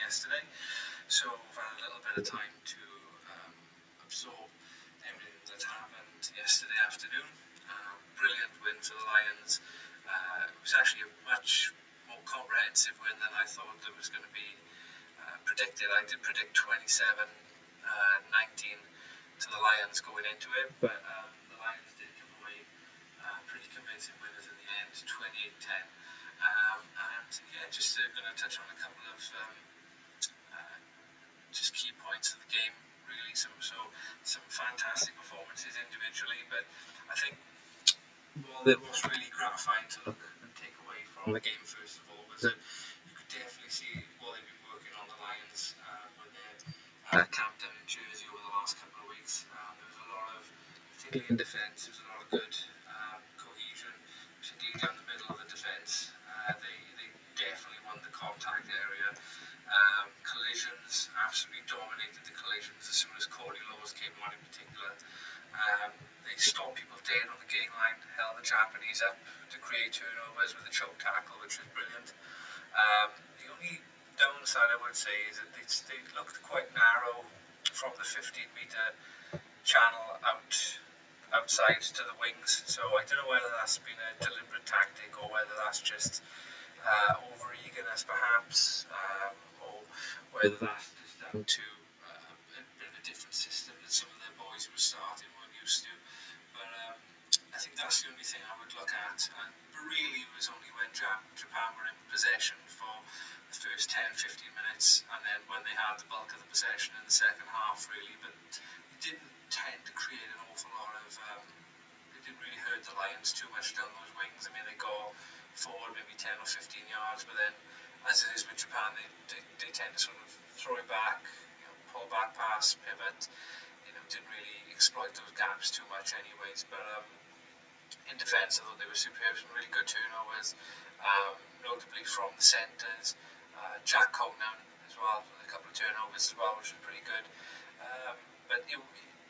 yesterday, so I've had a little bit of time to absorb everything that happened yesterday afternoon. Brilliant win for the Lions. It was actually a much more comprehensive win than I thought it was going to be predicted. I did predict 27-19 to the Lions going into it, but the Lions did come away pretty convincing winners in the end, 28-10. And yeah, just going to touch on a couple of just key points of the game, really. Some fantastic performances individually, but I think what was really gratifying to look and take away from the game, first of all, was that you could definitely see what they've been working on, the Lions, with their camp down in Jersey over the last couple of weeks. There was a lot of, particularly in defence, there was a lot of good cohesion, particularly down the middle of the defence. They definitely won the contact area. Collisions, absolutely dominated the collisions as soon as Cordy Laws came on in particular. They stopped people dead on the gain line, held the Japanese up to create turnovers with a choke tackle, which was brilliant. The only downside I would say is that they looked quite narrow from the 15-metre channel outside to the wings, so I don't know whether that's been a deliberate tactic or whether that's just over-eagerness perhaps, or whether that's just down to a bit of a different system that some of their boys who were starting weren't used to. But I think that's the only thing I would look at. And really it was only when Japan were in possession for the first 10-15 minutes, and then when they had the bulk of the possession in the second half, really. But it didn't tend to create an awful lot of it didn't really hurt the Lions too much down those wings. I mean, they got forward maybe 10 or 15 yards, but then as it is with Japan, they tend to sort of throw it back, pull back pass, pivot, didn't really exploit those gaps too much anyways. But in defence, I thought they were superb, some really good turnovers, notably from the centres. Jack Conan as well, with a couple of turnovers as well, which was pretty good. But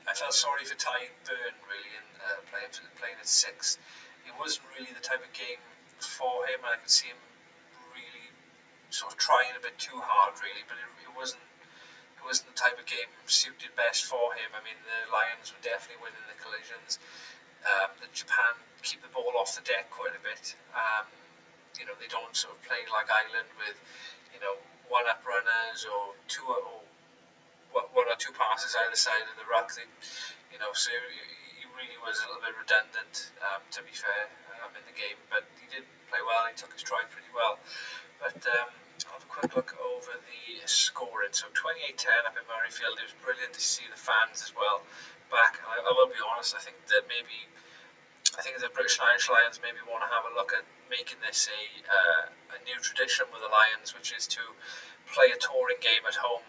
I felt sorry for Ty Byrne, really, in playing at 6. It wasn't really the type of game for him, and I could see him really sort of trying a bit too hard, really, but it wasn't the type of game suited best for him. I mean, the Lions were definitely winning the collisions. The Japan keep the ball off the deck quite a bit. They don't sort of play like Ireland with, one-up runners or one or two passes either side of the ruck. So he really was a little bit redundant, to be fair, in the game. But he did play well. He took his stride pretty well. But I'll have a quick look over the scoring. So 28-10 up in Murrayfield. It was brilliant to see the fans as well back. I will be honest, I think the British and Irish Lions maybe want to have a look at making this a new tradition with the Lions, which is to play a touring game at home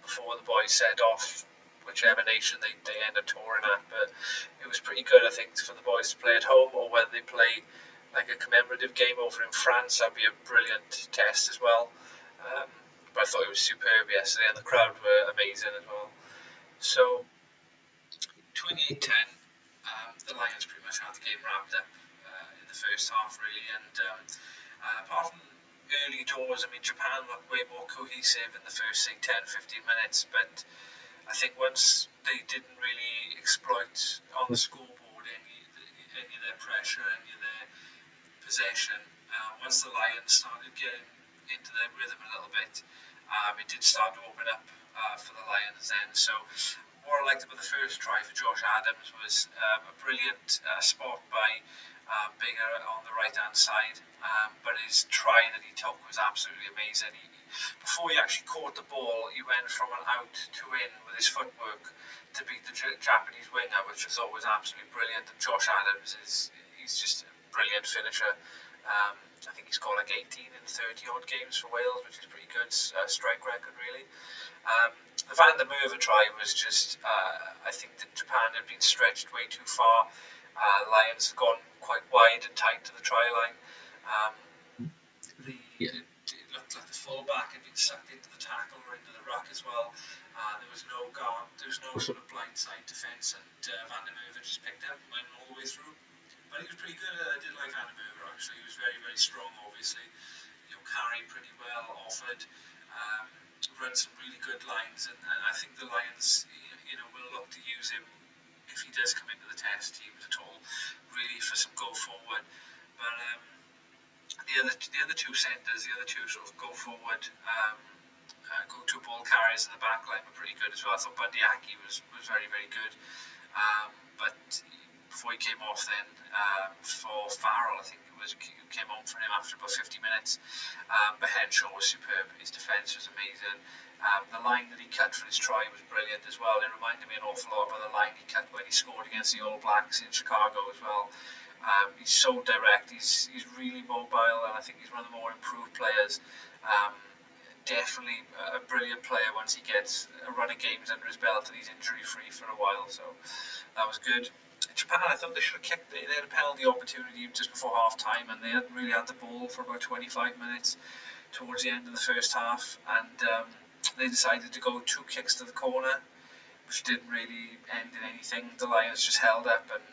before the boys set off, whichever nation they end up touring at. But it was pretty good, I think, for the boys to play at home, or whether they play like a commemorative game over in France. That'd be a brilliant test as well. But I thought it was superb yesterday, and the crowd were amazing as well. So 28-10, the Lions pretty much had the game wrapped up in the first half, really. And apart from early doors, I mean, Japan looked way more cohesive in the first, say, 10-15 minutes. But I think once they didn't really exploit on the scoreboard any of their pressure, any of their possession, once the Lions started getting into their rhythm a little bit, it did start to open up for the Lions then. So what I liked about the first try for Josh Adams was a brilliant spot by Bigger on the right-hand side, but his try that he took was absolutely amazing. Before he actually caught the ball, he went from an out to in with his footwork to beat the Japanese winger, which I thought was absolutely brilliant. And Josh Adams he's just a brilliant finisher. I think he's got like 18 in 30-odd games for Wales, which is pretty good strike record, really. The Van der Merwe try was just, I think that Japan had been stretched way too far. Lions had gone quite wide and tight to the try line. It looked like the fullback had been sucked into the tackle or into the ruck as well. There was no guard, there was no sort of blindside defence, and Van der Merwe just picked up and went all the way through. But he was pretty good. I did like Van der Merwe, actually. He was very, very strong, obviously. Carried pretty well, offered. Run some really good lines, and I think the Lions, will look to use him if he does come into the test teams at all, really for some go forward. But the other two centres, the other two sort of go forward, go-to ball carriers in the back line were pretty good as well. I thought Bundyaki was very, very good. But before he came off then, for Farrell, I think it was, came on for him after about 50 minutes. But Henshaw was superb. His defence was amazing. The line that he cut for his try was brilliant as well. It reminded me an awful lot of the line he cut when he scored against the All Blacks in Chicago as well. He's so direct. He's really mobile, and I think he's one of the more improved players. Definitely a brilliant player once he gets a run of games under his belt and he's injury free for a while. So that was good. Japan, I thought they should have kicked. They had a penalty opportunity just before half time, and they hadn't really had the ball for about 25 minutes towards the end of the first half, and they decided to go 2 kicks to the corner, which didn't really end in anything. The Lions just held up and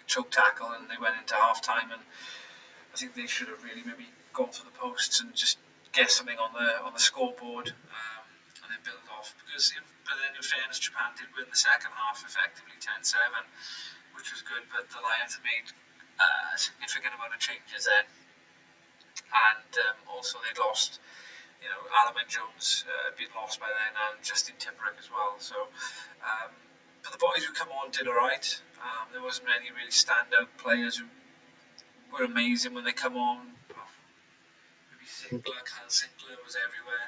choke tackle, and they went into half time, and I think they should have really maybe gone for the posts and just get something on the scoreboard, and then build off. But then in fairness, Japan did win the second half effectively 10-7, which was good. But the Lions made a significant amount of changes then, and also they'd lost. Alaman Jones had been lost by then, and Justin Timberlake as well. So, but the boys who come on did all right. There wasn't many really standout players who were amazing when they come on. Carl Sinclair was everywhere.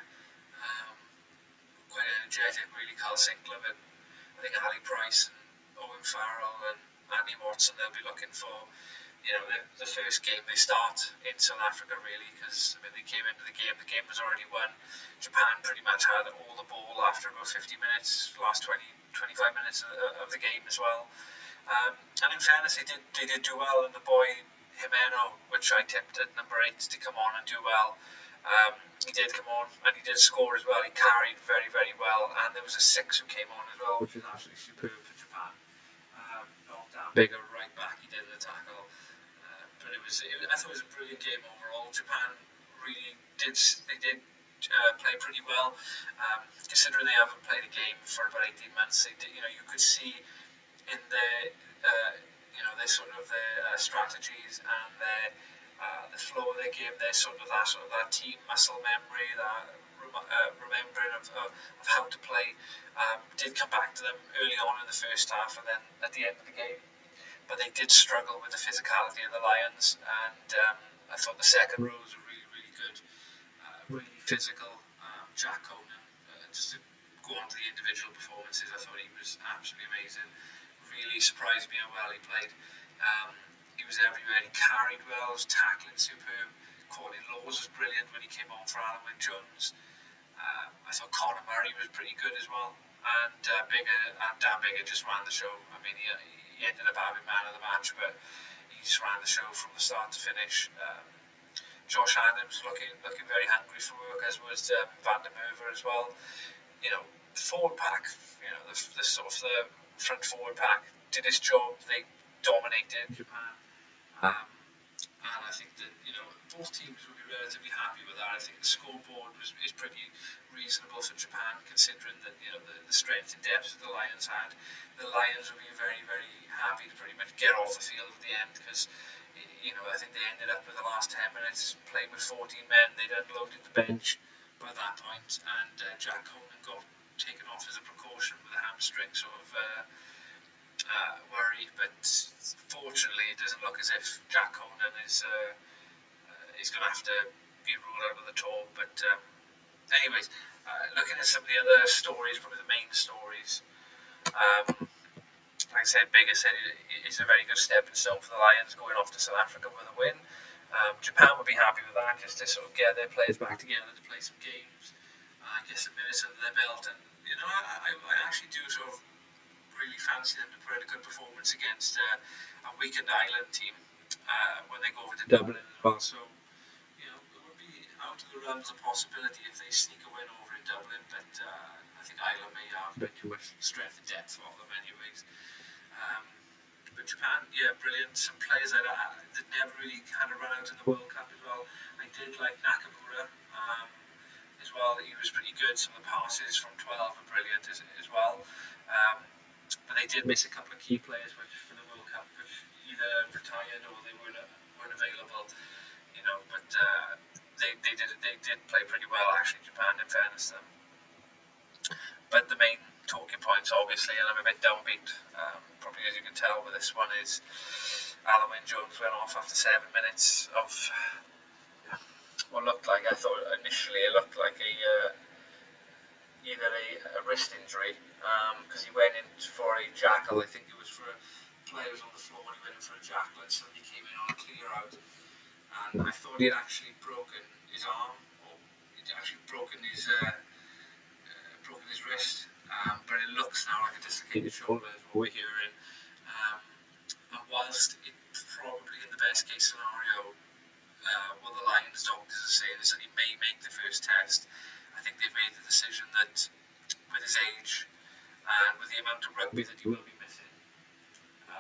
Quite energetic, really, Carl Sinclair. But I think Ali Price and Owen Farrell and Andy Watson, they'll be looking for, the first game they start in South Africa, really, because they came into the game was already won. Japan pretty much had all the ball after about 50 minutes, last 25 minutes of the game as well. And in fairness, they did do well, and the boy Jimeno, which I tipped at number 8 to come on and do well. He did come on and he did score as well. He carried very, very well, and there was a 6 who came on as well, which was absolutely superb for Japan. Knocked down bigger right back, he did the tackle. But I thought it was a brilliant game overall. Japan really did play pretty well, considering they haven't played a game for about 18 months. They did, you could see in their their sort of their strategies and the flow of their game, their sort of that team muscle memory, that remembering of how to play, did come back to them early on in the first half and then at the end of the game. But they did struggle with the physicality of the Lions, and I thought the second rows were really, really good, really physical. Jack Conan, just to go on to the individual performances, I thought he was absolutely amazing. Really surprised me how well he played. He was everywhere. He carried well. Was tackling superb. Corey Laws was brilliant when he came on for Alaman Jones. I thought Conor Murray was pretty good as well. And Dan Bigger just ran the show. He ended up having man of the match, but he just ran the show from the start to finish. Josh Adams looking very hungry for work, as was Van der Merwe as well. Forward pack. The sort of the front forward pack did its job. They dominated Japan, and I think that both teams will be relatively happy with that. I think the scoreboard is pretty reasonable for Japan, considering that the strength and depth that the Lions had. The Lions will be very, very happy to pretty much get off the field at the end, because I think they ended up with the last 10 minutes playing with 14 men. They'd unloaded the bench by that point, and Jack Conan got taken off as a precaution with a hamstring sort of worry, but fortunately it doesn't look as if Jack Conan is going to have to be ruled out of the tour. But anyways, looking at some of the other stories, probably the main stories, like I said, Bigger said it's a very good stepping stone for the Lions going off to South Africa with a win. Japan would be happy with that, just to sort of get their players back together to play some games, get some minutes under their belt, and I actually do sort of really fancy them to put in a good performance against a weakened Ireland team when they go over to Dublin as well. So it would be out of the realms of possibility if they sneak a win over in Dublin, but I think Ireland may have a bit too much strength and depth for them anyways. But Japan, brilliant. Some players that never really had a run out in the World Cup as well. I did like Nakamura as well. was pretty good. Some of the passes from 12 were brilliant as well. But they did miss a couple of key players which for the World Cup, which either retired or they weren't available. But they did play pretty well actually. Japan, in fairness to them. But the main talking points, obviously, and I'm a bit downbeat, probably as you can tell with this one, is Alan Wynne-Jones went off after 7 minutes of what looked like, I thought initially it looked like either a wrist injury, because he went in for a jackal. I think it was for players on the floor, and he went in for a jackal, and somebody came in on a clear out, and I thought he had actually broken his arm, or he'd actually broken his wrist, but it looks now like a dislocated shoulder is what we're hearing. And whilst it probably in the best case scenario, what the Lions doctors are saying is that he may make the first test, I think they've made the decision that with his age and with the amount of rugby that he will be missing,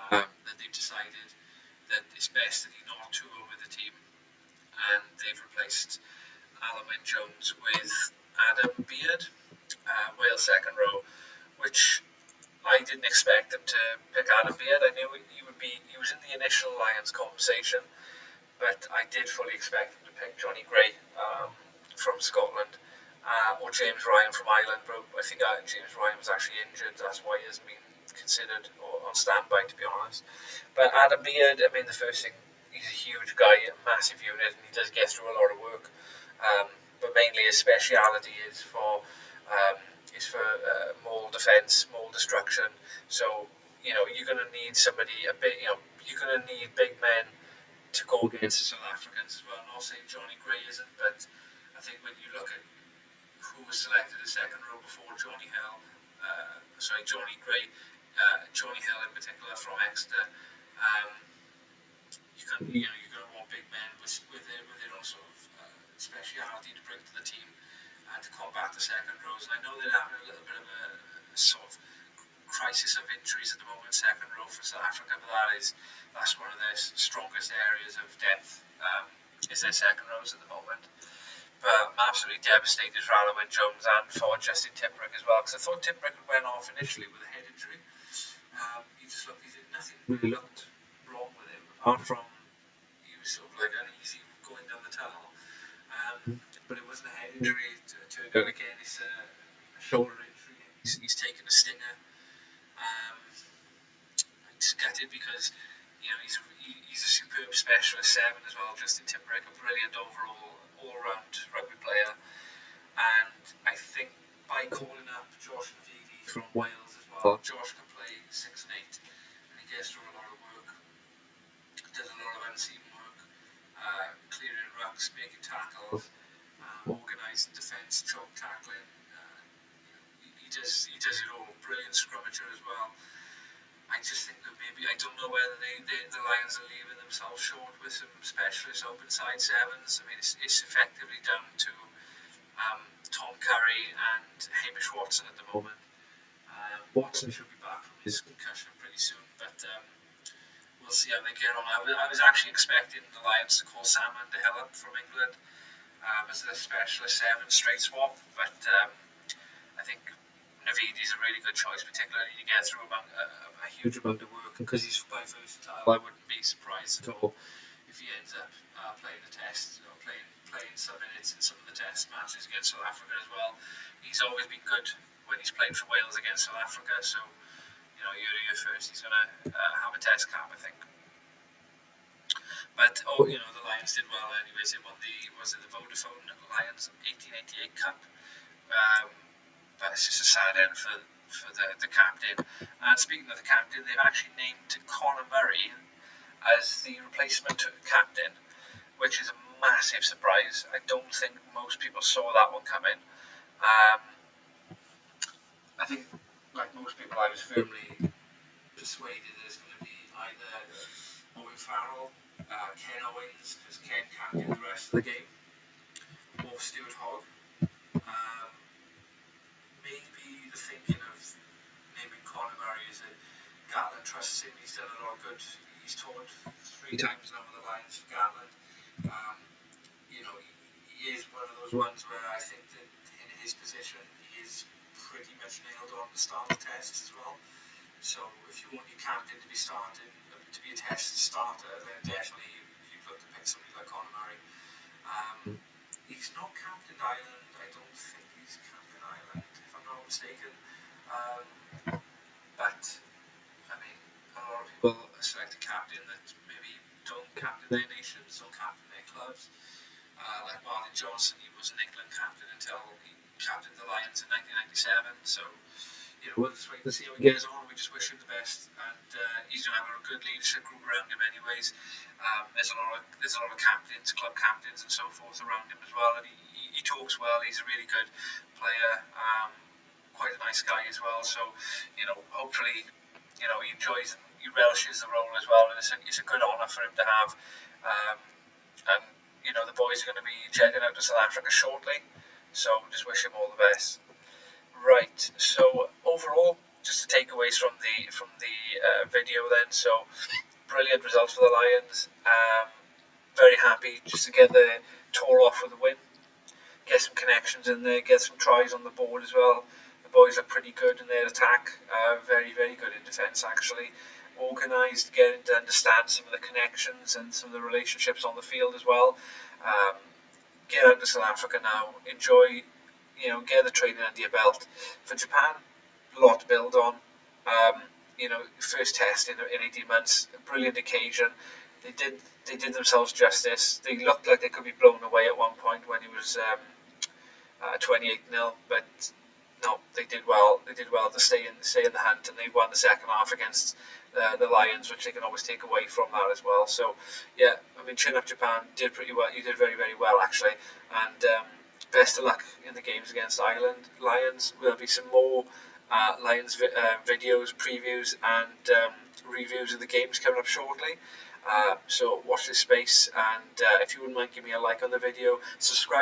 that they've decided that it's best that he not tour with the team, and they've replaced Alan Wynne-Jones with Adam Beard, Wales second row, which I didn't expect them to pick Adam Beard. I knew he was in the initial Lions conversation, but I did fully expect them to pick Johnny Gray from Scotland, or James Ryan from Ireland. But I think James Ryan was actually injured. That's why he hasn't been considered or on standby, to be honest. But Adam Beard, I mean, the first thing, he's a huge guy, a massive unit, and he does get through a lot of work. But mainly his speciality is for mole defence, mole destruction. So you're going to need somebody a bit. You're going to need big men to go against the South Africans as well. I'm not saying Johnny Gray isn't, but I think when you look at who was selected as second row before Johnny Gray, Johnny Hill in particular from Exeter, you're going to want big men with their own sort of speciality to bring to the team to combat the second rows. And I know they're having a little bit of a sort of crisis of injuries at the moment, second row for South Africa, but that's one of their strongest areas of depth, is their second rows at the moment. But I'm absolutely devastated for Alan Wynne-Jones and for Justin Tipuric as well, because I thought Tipuric went off initially with a head injury. Nothing really looked wrong with him, apart from he was sort of like uneasy going down the tunnel. But it wasn't a head injury. It turned out again it's a shoulder injury. He's taken a stinger. I'm just gutted because he's a superb specialist 7 as well. Justin Tipuric, a brilliant overall all-round rugby player, and I think by calling up Josh Navidi from Wales as well, Josh can play 6 and 8, and he gets through a lot of work. Does a lot of unseen work, clearing rucks, making tackles, organising defence, choke tackling. He does it all. Brilliant scrummager as well. I just think that maybe, I don't know whether the Lions are leaving themselves short with some specialist open side 7s. I mean, it's effectively down to Tom Curry and Hamish Watson at the moment. Watson should be back from his concussion pretty soon, but we'll see how they get on. I was actually expecting the Lions to call Sam Underhill up from England as a specialist 7 straight swap, but I think Navidi's a really good choice, particularly to get through a huge amount of work, and because he's quite versatile, I wouldn't be surprised at all if he ends up playing the test, or playing some minutes in some of the test matches against South Africa as well. He's always been good when he's played for Wales against South Africa, so year first he's going to have a test cap, I think. But the Lions did well anyways. They won the Vodafone Lions 1888 Cup. But it's just a sad end for the captain. And speaking of the captain, they've actually named Conor Murray as the replacement captain, which is a massive surprise. I don't think most people saw that one coming. I think, like most people, I was firmly persuaded there's going to be either Owen Farrell, Ken Owens, because Ken can't do the rest of the game, or Stuart Hogg. Maybe the thinking of naming Conor Murray is that Gatland trusts him. He's done a lot of good. He's toured 3 times now with the Lions for Gatland. He is one of those ones where I think that in his position, he is pretty much nailed on to start the tests as well. So if you want your captain to be to be a test starter, then definitely you've got to pick somebody like Conor Murray. He's not captain Ireland. I don't think he's captain Ireland, if I'm not mistaken. But I mean, a lot of people select a captain that maybe don't captain their nations, don't captain their clubs. Like Martin Johnson, he was an England captain until he captained the Lions in 1997. So, we'll just wait to see how he gets on. We just wish him the best, and he's going to have a good leadership group around him, anyways. There's a lot of captains, club captains, and so forth around him as well, and he talks well. He's a really good player, quite a nice guy as well. So, hopefully, he enjoys and he relishes the role as well, and it's a good honour for him to have. And the boys are going to be jetting out to South Africa shortly, so just wish him all the best. Right, so overall, just the takeaways from the video then. So brilliant results for the Lions. Very happy just to get the tour off with a win. Get some connections in there, get some tries on the board as well. The boys are pretty good in their attack. Very, very good in defence actually. Organised, getting to understand some of the connections and some of the relationships on the field as well. Get out to South Africa now. Enjoy. Get the training under your belt. For Japan, a lot to build on. First test in 18 months, a brilliant occasion. They did themselves justice. They looked like they could be blown away at one point when it was 28-0, but no, they did well. They did well to stay in the hunt, and they won the second half against the Lions, which they can always take away from that as well. So yeah, chin up Japan, did pretty well. You did very, very well actually, and best of luck in the games against Lions. There'll be some more Lions videos, previews, and reviews of the games coming up shortly. So watch this space, and if you wouldn't mind giving me a like on the video, subscribe